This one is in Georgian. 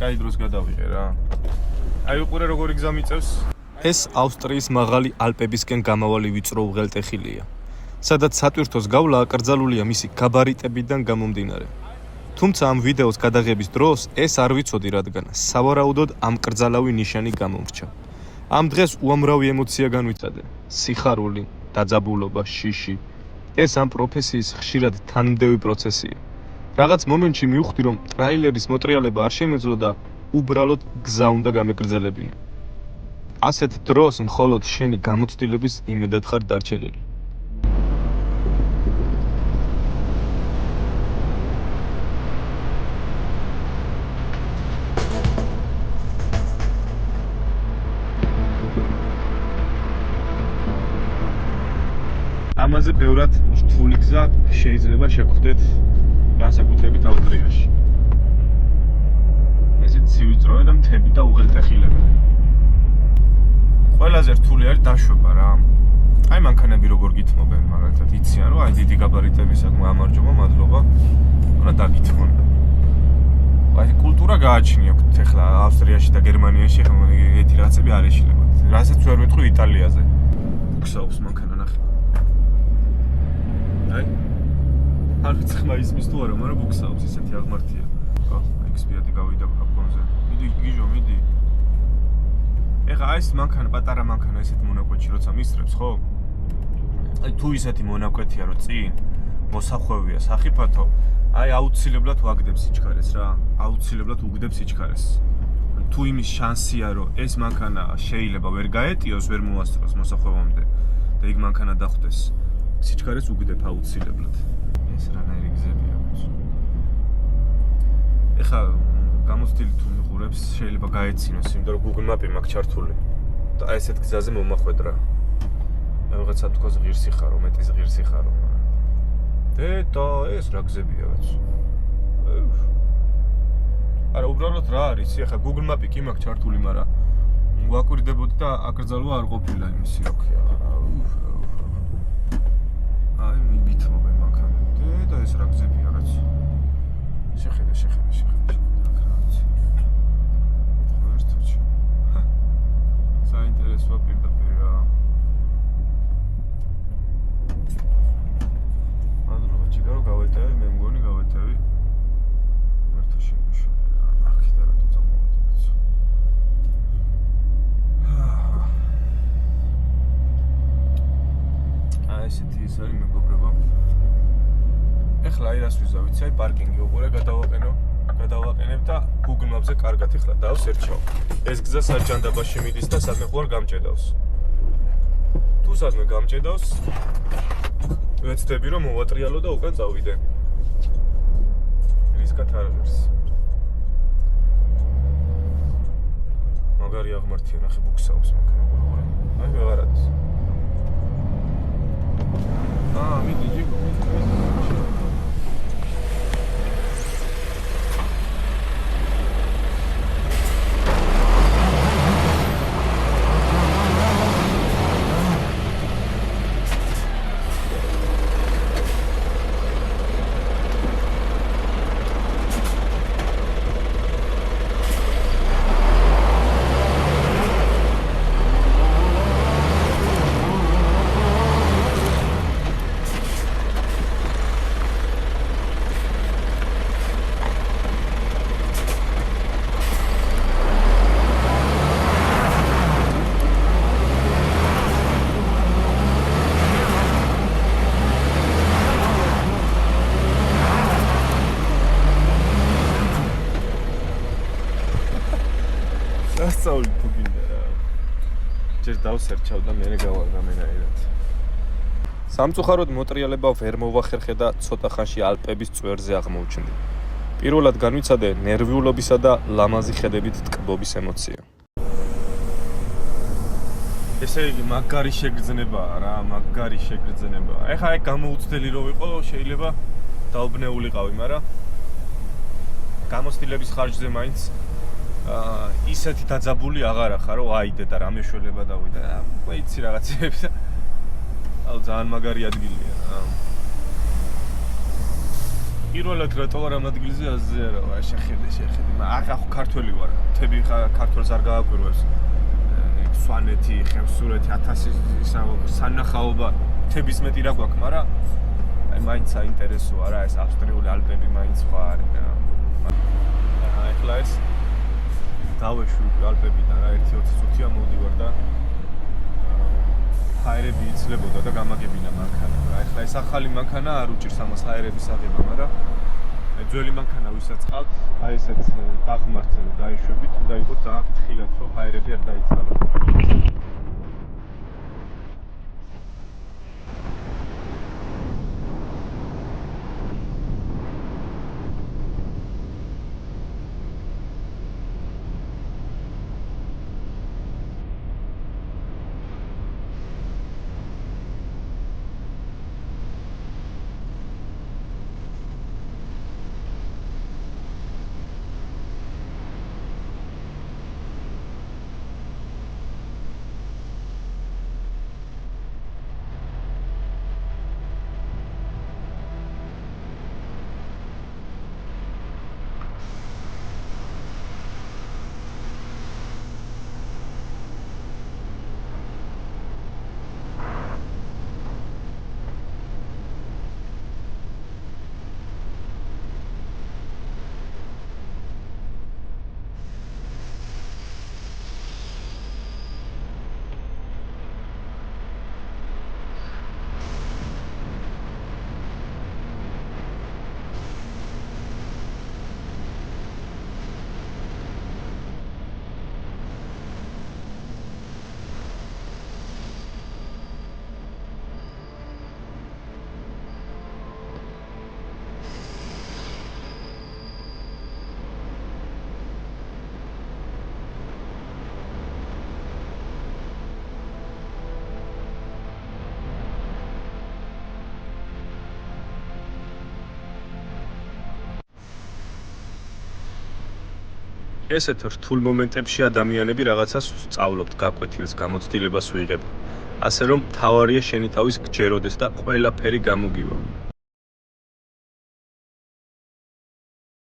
კაი დროს გადავიღე რა. აი უყურე როგორი გზა მიწევს. ეს ავსტრიის მაღალი ალპებისკენ გამავალი ვიწრო უღელტეხილია, სადაც სატვირთოს გავლა აკრძალულია მისი გაბარიტებიდან გამომდინარე. თუმცა ამ ვიდეოს გადაღების დროს ეს არ ვიცოდი, რადგან სავარაუდოდ ამ კრძალავი ნიშანი გამომრჩა. ამ დღეს უამრავი ემოცია განვიცადე: სიხარული, დაძაბულობა, შიში. ეს ამ პროფესიის ხშირად თანმიმდევრი პროცესია. რაღაც მომენტში მივხვდი, რომ ტრაილერის მოტრიალება არ შემეძლო და უბრალოდ გზა უნდა გამეკრძალებინა. ასეთ დროს მხოლოდ შენი გამოცდილების იმედად ხარ დარჩენილი. ამაზე ბევრად რთული გზა შეიძლება შეგხვდეთ განსაკუთრებით ავსტრიაში. ესეც ცივიწროა და მთები და უღელტეხილები. ყველაზე რთული არის დაშვება რა. აი მანქანები როგორ გითმობენ, მაგალითად იციან რომ აი დიდი გაბარიტებისაკ გამარჯობა, მადლობა. უნდა დაგითმონ. აი კულტურა გააჩნიათ ახლა ავსტრიაში და გერმანიაში ახლა ეგეთი რაღაცები არ ეშილებათ. რასაც ვერ ვეთქვი იტალიაზე. ბუქსაობს მანქანა ნახე. აი არ ვიცი ხმა ისმის თუ არა, მაგრამ ბუქსაობს ისეთი აღმართია. ხო, XP-ი გავიდა კაპონზე. მიდი გიჟო, მიდი. ეხა ეს მანქანა, პატარა მანქანა ესეთ მონაკვეთში როცა მისწრებს, ხო? აი თუ ისეთი მონაკვეთია, რომ წინ მოსახვევია, სახიფათო, აი აუცილებლად ვაგდებს სიჩქარეს რა. აუცილებლად უგდებს სიჩქარეს. თუ იმის შანსია, რომ ეს მანქანა შეიძლება ვერ გაეტიოს, ვერ მოასწროს მოსახვევამდე და იქ მანქანა დახვდეს, სიჩქარეს უგდებ აუცილებლად. ეს რანაირი გზებია. ეხა გამოცდილი თუ მიყურებს, შეიძლება გაეცინოს, იმიტომ რომ Google Map-ი მაქვს ჩართული. და აი ესეთ გზაზე მომახვედრა. რაღაცა თქოს ღირსი ხარო, მეტის ღირსი ხარო. და ეს რა გზებია რაც. არა, უბრალოდ რა არის? ეხა Google Map-ი კი მაქვს ჩართული, მაგრამ ვაკვირდებოდი და აკრძალვა არ ყოფილა იმისი, რა ქვია. აი მიგითმობენ მანქანები. და ეს რა გზებია რაც. შეხედე. საინტერესოა პირდაპირ რა. მადლობა, ჯიგარო გავეტევი, მე მგონი გავეტევი. მართლა შემოშალე რა. აქედა რა თუ წამოვიდეთ. აი ესეთი ის არის მეგობრებო. ეხლა აი რას ვიზავით, აი პარკინგი უყურე გადავაყენებ და Google Maps-ზე კარგად ეხლა დავსერჩავ. ეს გზა საჯანდაბაში მიდის და სადმე ხوار გამჭედავს. თუ სადმე გამჭედავს, ვეცდები რომ მოვატრიალო და უკან წავიდე. რისკად არ არის. მაგარი აღმართია, ნახე ბუქსაობს მანქანა. აი ვეღარ არის. მიდი ჯიგო. დასწავლი თუ გინდა რა. ჯერ დავსერჩავ და მერე გავალ რამენაირად. სამწუხაროდ მოტრიალება ვერ მოვახერხე და ცოტა ხანში ალპების წვერზე აღმოჩნდი. პირველად განვიცადე ნერვიულობისა და ლამაზი ხედებით ტკბობის ემოცია. ესე იგი მაგარი შეგრძნებაა რა, მაგარი შეგრძნებაა. ეხლა ეგ გამოუცდელი რო ვიყო, შეიძლება დაუბნეულიყავი, მაგრამ გამოცდილების ხარჯზე მაინც ისეთი დაძაბული აღარ ახარ, რომ აიდე და რამე შველება დავიდე. იცი რაღაცეები და ძალიან მაგარი ადგილია რა. პირველად რატო ვარ ამ ადგილზე აზზე არა ვარ შეხედე ახლა ხო ქართველი ვარ თები ხა ქართველს არ გააკვირვებს სვანეთი ხევსურეთი 1000 ისა სანახაობა თების მეტი რა გვაქვს მაგრამ აი მაინც საინტერესოა რა ეს ავსტრიული ალპები მაინც ხო არის რა ახლა ეს დავეშვი ალპებიდან რა 1-20 წუთია მოვდივარ და ჰაერები იცლებოდა და გამაგებინა მანქანა რა ახლა ეს ახალი მანქანა არ უჭირს ამას ჰაერების აღება მაგრამ ძველი მანქანა ვისაც ყავთ აი ესეც დაღმართ დაიშვებით უნდა იყოს ძალიან ხილად რომ ჰაერები არ დაიცალოს ესეთ რთულ მომენტებში ადამიანები რაღაცას სწავლობთ, გაკვეთილს, გამოცდილებას ვიღებ. ასე რომ, თავარია შენი თავის გჯეროდეს და ყველაფერი გამოგივა.